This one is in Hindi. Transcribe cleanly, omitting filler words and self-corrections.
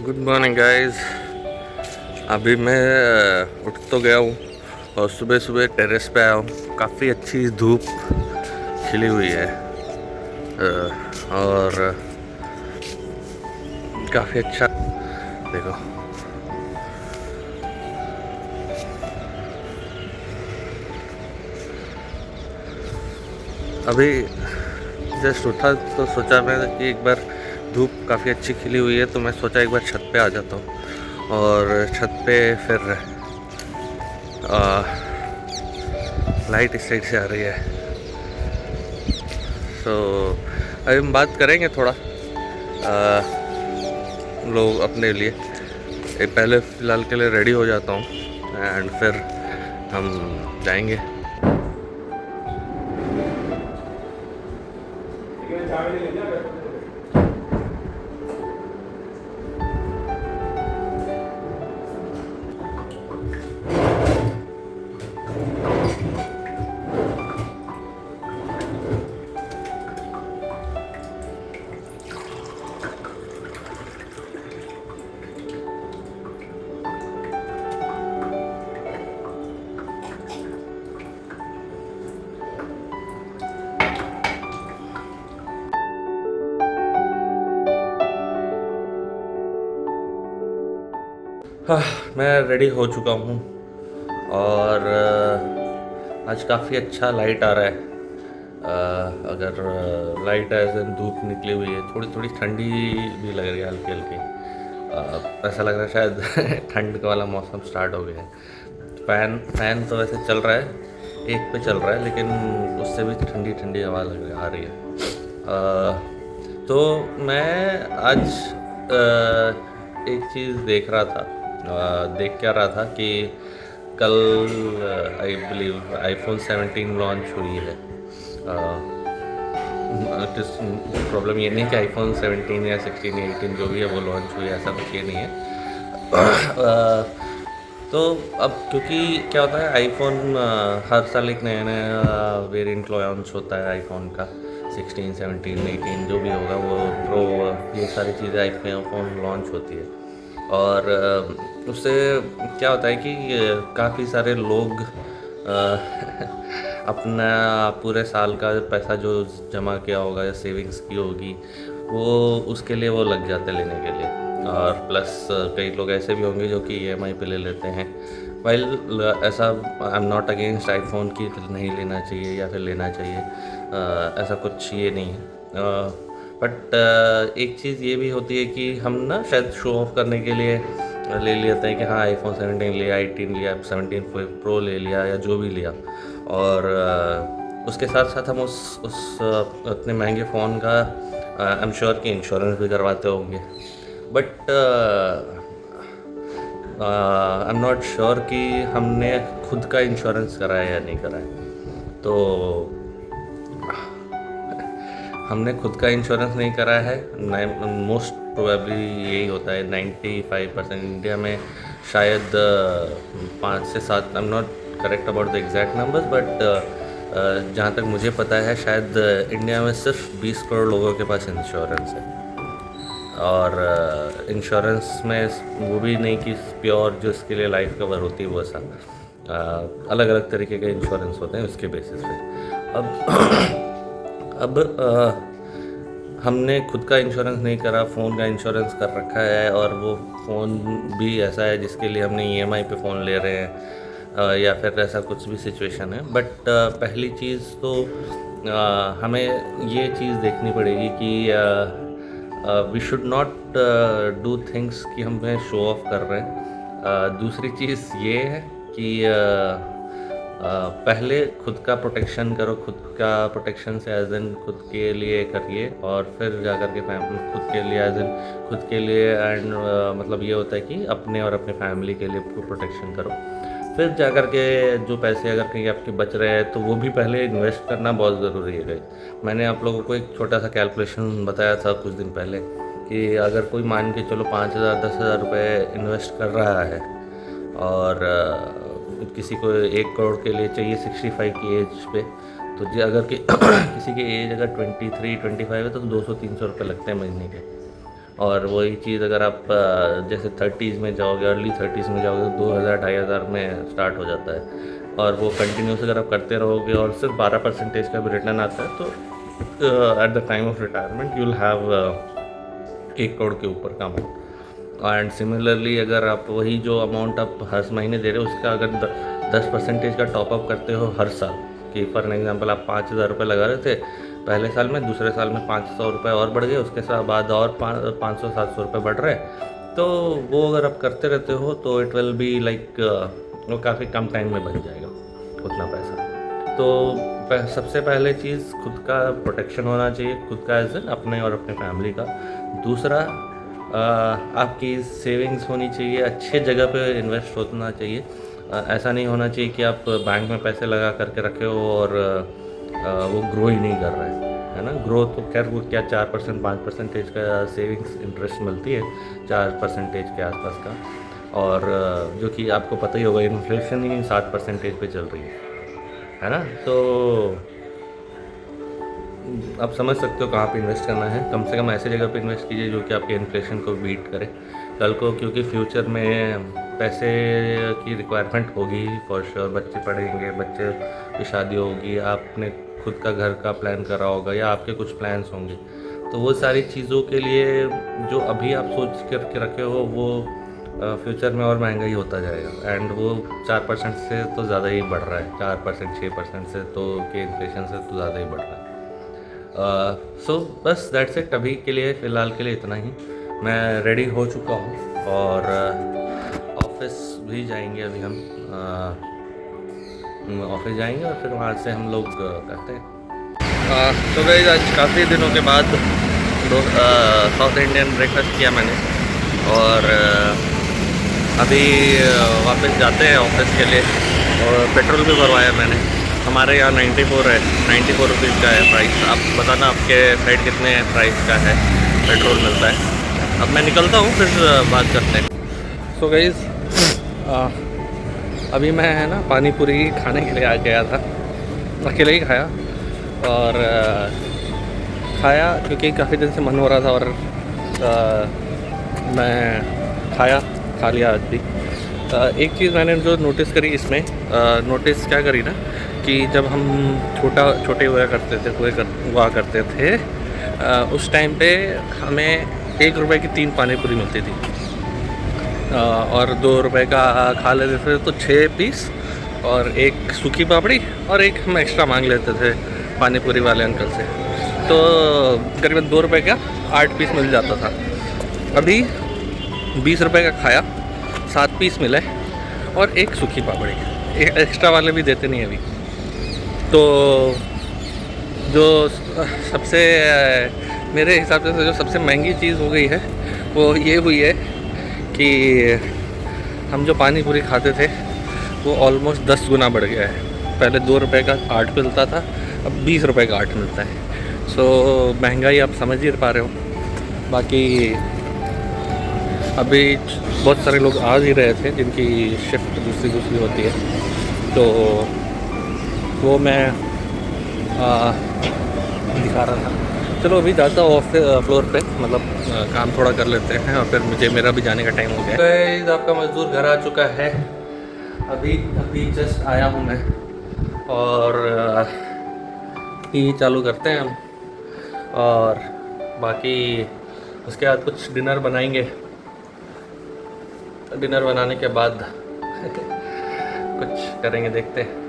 Good morning guys. अभी मैं उठ तो गया हूँ और सुबह सुबह टेरेस पे आया हूँ। काफ़ी अच्छी धूप खिली हुई है और काफ़ी अच्छा देखो। अभी जस्ट उठा तो सोचा मैं कि एक बार धूप काफ़ी अच्छी खिली हुई है तो मैं सोचा एक बार छत पे आ जाता हूँ और छत पे फिर लाइट इस साइड से आ रही है। सो अभी हम बात करेंगे थोड़ा लोग अपने लिए। पहले फ़िलहाल के लिए रेडी हो जाता हूँ एंड फिर हम जाएंगे। हाँ, मैं रेडी हो चुका हूँ और आज काफ़ी अच्छा लाइट आ रहा है। अगर लाइट एज इन धूप निकली हुई है, थोड़ी थोड़ी ठंडी भी लग रही है, हल्की हल्की। ऐसा लग रहा है शायद ठंड का वाला मौसम स्टार्ट हो गया है। फैन तो वैसे चल रहा है, एक पे चल रहा है, लेकिन उससे भी ठंडी ठंडी हवा आ रही है। तो मैं आज एक चीज़ देख रहा था, देख क्या रहा था कि कल आई बिलीव आईफोन 17 लॉन्च हुई है। प्रॉब्लम ये नहीं कि आईफोन 17 या 16 या 18 जो भी है वो लॉन्च हुई है, ऐसा कुछ ये नहीं है। तो अब क्योंकि क्या होता है, आईफोन हर साल एक नया नया वेरिएंट लॉन्च होता है आईफोन का। 16, 17, 18 जो भी होगा वो प्रो, ये सारी चीज़ें आईफोन लॉन्च होती है। और उससे क्या होता है कि काफ़ी सारे लोग अपना पूरे साल का पैसा जो जमा किया होगा या सेविंग्स की होगी वो उसके लिए वो लग जाते लेने के लिए। और प्लस कई लोग ऐसे भी होंगे जो कि ईएमआई पे ले लेते हैं। वाइल ऐसा I am not against iPhone की नहीं लेना चाहिए या फिर लेना चाहिए, ऐसा कुछ ये नहीं है। बट एक चीज़ ये भी होती है कि हम ना शायद शो ऑफ करने के लिए ले लेते हैं कि हाँ आईफोन 17 लिया, 18 लिया, 17 प्रो ले लिया या जो भी लिया। और उसके साथ साथ हम उतने महंगे फ़ोन का आई एम श्योर कि इंश्योरेंस भी करवाते होंगे। But I am not sure कि हमने खुद का इंश्योरेंस कराया या नहीं कराया। तो हमने खुद का इंश्योरेंस नहीं करा है। मोस्ट प्रोबेबली यही होता है 95% इंडिया में। शायद 5 से 7, I am not correct about the exact numbers, but जहाँ तक मुझे पता है शायद इंडिया में सिर्फ 20 करोड़ लोगों के पास इंश्योरेंस है। और इंश्योरेंस में वो भी नहीं कि प्योर जो इसके लिए लाइफ कवर होती है वो ऐसा अलग अलग तरीके के इंश्योरेंस होते हैं उसके बेसिस पे। अब हमने खुद का इंश्योरेंस नहीं करा, फ़ोन का इंश्योरेंस कर रखा है। और वो फ़ोन भी ऐसा है जिसके लिए हमने ईएमआई पे फ़ोन ले रहे हैं, या फिर ऐसा कुछ भी सिचुएशन है। बट पहली चीज़ तो हमें ये चीज़ देखनी पड़ेगी कि we should not do things कि हम शो ऑफ कर रहे हैं। दूसरी चीज़ ये है कि पहले खुद का प्रोटेक्शन करो, खुद का प्रोटेक्शन से एज इन खुद के लिए करिए और फिर जा कर के खुद के लिए एज इन खुद के लिए एंड मतलब ये होता है कि अपने और अपने फैमिली के लिए प्रोटेक्शन करो। फिर जा कर के जो पैसे अगर कहीं आपके बच रहे हैं तो वो भी पहले इन्वेस्ट करना बहुत ज़रूरी है। मैंने आप लोगों को एक छोटा सा कैलकुलेशन बताया था कुछ दिन पहले कि अगर कोई मान के चलो 5,000 10,000 रुपये इन्वेस्ट कर रहा है और किसी को 1 करोड़ के लिए चाहिए 65 की एज पे, तो जी अगर किसी की एज अगर 23-25 है तो 200-300 रुपये लगते हैं महीने के। और वही चीज़ अगर आप जैसे 30s में जाओगे, अर्ली 30s में जाओगे तो 2000-2500 में स्टार्ट हो जाता है। और वो कंटिन्यूस अगर आप करते रहोगे और सिर्फ 12% का भी रिटर्न आता है तो at the time of retirement you will have 1 crore के ऊपर का अमाउंट। एंड सिमिलरली अगर आप वही जो अमाउंट आप हर महीने दे रहे हो उसका अगर 10% का टॉपअप करते हो हर साल, कि फॉर एग्जांपल आप 5000 रुपये लगा रहे थे पहले साल में, दूसरे साल में 500 रुपये और बढ़ गए, उसके साथ बाद और 500-700 रुपये बढ़ रहे, तो वो अगर आप करते रहते हो तो इट विल बी लाइक वो काफ़ी कम टाइम में बन जाएगा उतना पैसा। तो सबसे पहले चीज़ खुद का प्रोटेक्शन होना चाहिए, खुद का एज अपने और अपने फैमिली का। दूसरा आपकी सेविंग्स होनी चाहिए, अच्छे जगह पे इन्वेस्ट होना चाहिए। ऐसा नहीं होना चाहिए कि आप बैंक में पैसे लगा करके रखे हो और वो ग्रो ही नहीं कर रहा है ना। ग्रो तो खैर वो क्या 4% 5% का सेविंग्स इंटरेस्ट मिलती है, 4% के आसपास का, और जो कि आपको पता ही होगा इन्फ्लेशन ही 7% पे चल रही है ना। तो आप समझ सकते हो कहाँ पे इन्वेस्ट करना है। कम से कम ऐसे जगह पे इन्वेस्ट कीजिए जो कि आपके इन्फ्लेशन को बीट करे कल को, क्योंकि फ्यूचर में पैसे की रिक्वायरमेंट होगी फॉर श्योर। बच्चे पढ़ेंगे, बच्चे की शादी होगी, आपने खुद का घर का प्लान करा होगा या आपके कुछ प्लान्स होंगे, तो वो सारी चीज़ों के लिए जो अभी आप सोच करके रखे हो वो फ्यूचर में और महंगा ही होता जाएगा। एंड वो 4% से तो ज़्यादा ही बढ़ रहा है, 4% 6% से तो के इन्फ्लेशन से तो ज़्यादा ही बढ़ रहा है। सो बस दैट्स इट। अभी के लिए फ़िलहाल के लिए इतना ही। मैं रेडी हो चुका हूँ और ऑफिस भी जाएंगे अभी हम। ऑफिस जाएंगे और फिर वहाँ से हम लोग करते हैं। तो गाइस आज काफ़ी दिनों के बाद साउथ इंडियन ब्रेकफास्ट किया मैंने, और अभी वापस जाते हैं ऑफिस के लिए। और पेट्रोल भी भरवाया मैंने। हमारे यहाँ 94 है, 94 रुपीज़ का है प्राइस। आप बताना आपके साइड कितने प्राइस का है पेट्रोल मिलता है। अब मैं निकलता हूँ, फिर बात करते हैं। सो गाइस अभी मैं है ना पानी पूरी खाने के लिए आ गया था, अकेले ही खाया। और खाया क्योंकि काफ़ी दिन से मन हो रहा था, और मैं खा लिया आज भी। एक चीज़ मैंने जो नोटिस करी इसमें, नोटिस क्या करी ना, कि जब हम छोटे हुआ करते थे उस टाइम पे हमें 1 रुपए की 3 पानी पूरी मिलती थी, और 2 रुपए का खा लेते थे तो 6 पीस और एक सूखी पापड़ी, और एक हम एक्स्ट्रा मांग लेते थे पानी पूरी वाले अंकल से, तो करीबन 2 रुपए का 8 पीस मिल जाता था। अभी 20 रुपए का खाया, 7 पीस मिले और एक सूखी पापड़ी, एक्स्ट्रा वाले भी देते नहीं अभी। तो जो सबसे मेरे हिसाब से जो सबसे महंगी चीज़ हो गई है वो ये हुई है कि हम जो पानी पूरी खाते थे वो ऑलमोस्ट 10 गुना बढ़ गया है। पहले 2 रुपए का 8 मिलता था, अब 20 रुपए का 8 मिलता है। सो महंगाई आप समझ ही पा रहे हो। बाकी अभी बहुत सारे लोग आ ही रहे थे जिनकी शिफ्ट दूसरी होती है, तो वो मैं दिखा रहा था। चलो अभी जाता हूँ ऑफिस फ्लोर पे, मतलब काम थोड़ा कर लेते हैं और फिर मेरा भी जाने का टाइम हो गया है। तो आपका मज़दूर घर आ चुका है, अभी जस्ट आया हूँ मैं, और टीवी चालू करते हैं हम, और बाकी उसके बाद कुछ डिनर बनाएंगे। डिनर बनाने के बाद कुछ करेंगे, देखते हैं।